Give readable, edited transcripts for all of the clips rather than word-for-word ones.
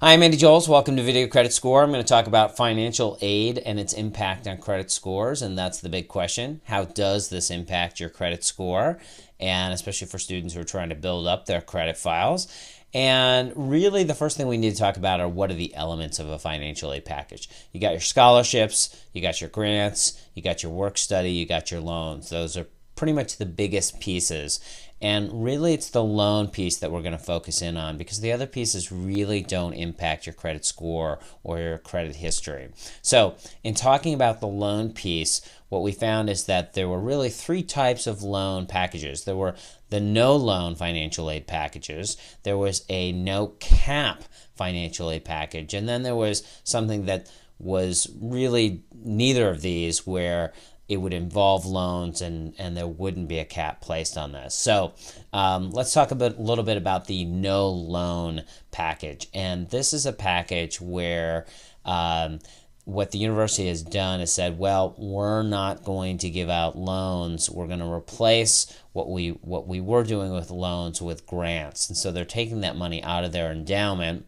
Hi, I'm Andy Joles. Welcome to Video Credit Score. I'm going to talk about financial aid and its impact on credit scores, and that's the big question. How does this impact your credit score? And especially for students who are trying to build up their credit files. And really, the first thing we need to talk about are what are the elements of a financial aid package. You got your scholarships, you got your grants, you got your work study, you got your loans. Those are pretty much the biggest pieces. And really, it's the loan piece that we're going to focus in on because the other pieces really don't impact your credit score or your credit history. So in talking about the loan piece, what we found is that there were really three types of loan packages. There were the no loan financial aid packages, there was a no cap financial aid package, and then there was something that was really neither of these, where it would involve loans and there wouldn't be a cap placed on this. So let's talk a little bit about the no loan package. And this is a package where what the university has done is said, well, we're not going to give out loans. We're going to replace what we were doing with loans with grants. And so they're taking that money out of their endowment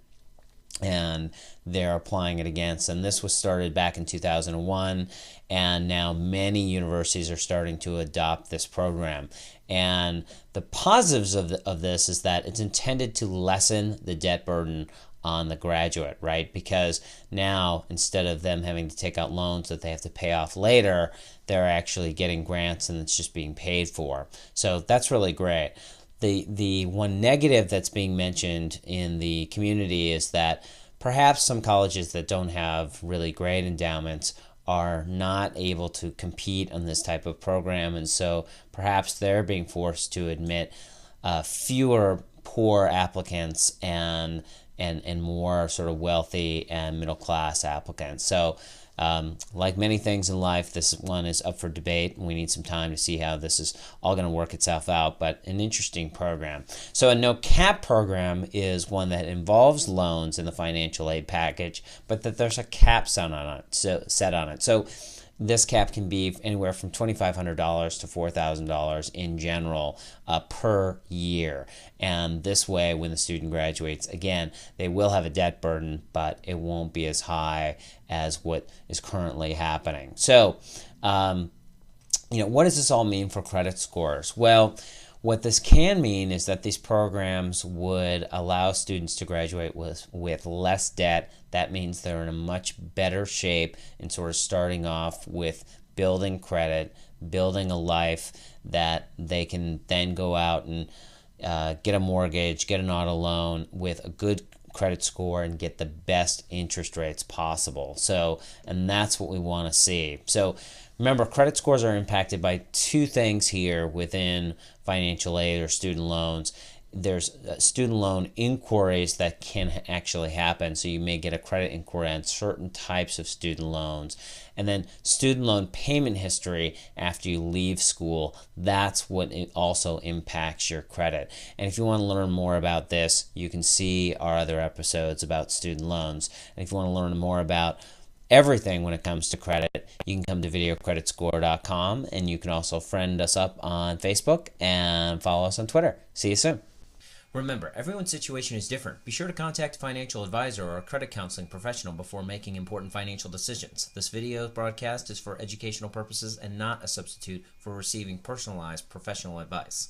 and they're applying it against. And this was started back in 2001, and now many universities are starting to adopt this program. And the positives of this is that it's intended to lessen the debt burden on the graduate, right? Because now, instead of them having to take out loans that they have to pay off later, they're actually getting grants and it's just being paid for. So that's really great. The one negative that's being mentioned in the community is that perhaps some colleges that don't have really great endowments are not able to compete on this type of program, and so perhaps they're being forced to admit fewer poor applicants and more sort of wealthy and middle class applicants. So like many things in life, this one is up for debate, and we need some time to see how this is all going to work itself out, but an interesting program. So a no cap program is one that involves loans in the financial aid package, but that there's a cap set on it. So this cap can be anywhere from $2,500 to $4,000 in general per year. And this way, when the student graduates, again, they will have a debt burden, but it won't be as high as what is currently happening. So, what does this all mean for credit scores? Well, what this can mean is that these programs would allow students to graduate with less debt. That means they're in a much better shape in sort of starting off with building credit, building a life that they can then go out and get a mortgage, get an auto loan with a good credit score and get the best interest rates possible. So, and that's what we want to see. So remember, credit scores are impacted by two things here within financial aid or student loans. There's student loan inquiries that can actually happen. So you may get a credit inquiry on certain types of student loans. And then student loan payment history after you leave school. That's what it also impacts your credit. And if you want to learn more about this, you can see our other episodes about student loans. And if you want to learn more about everything when it comes to credit, you can come to videocreditscore.com, and you can also friend us up on Facebook and follow us on Twitter. See you soon. Remember, everyone's situation is different. Be sure to contact a financial advisor or a credit counseling professional before making important financial decisions. This video broadcast is for educational purposes and not a substitute for receiving personalized professional advice.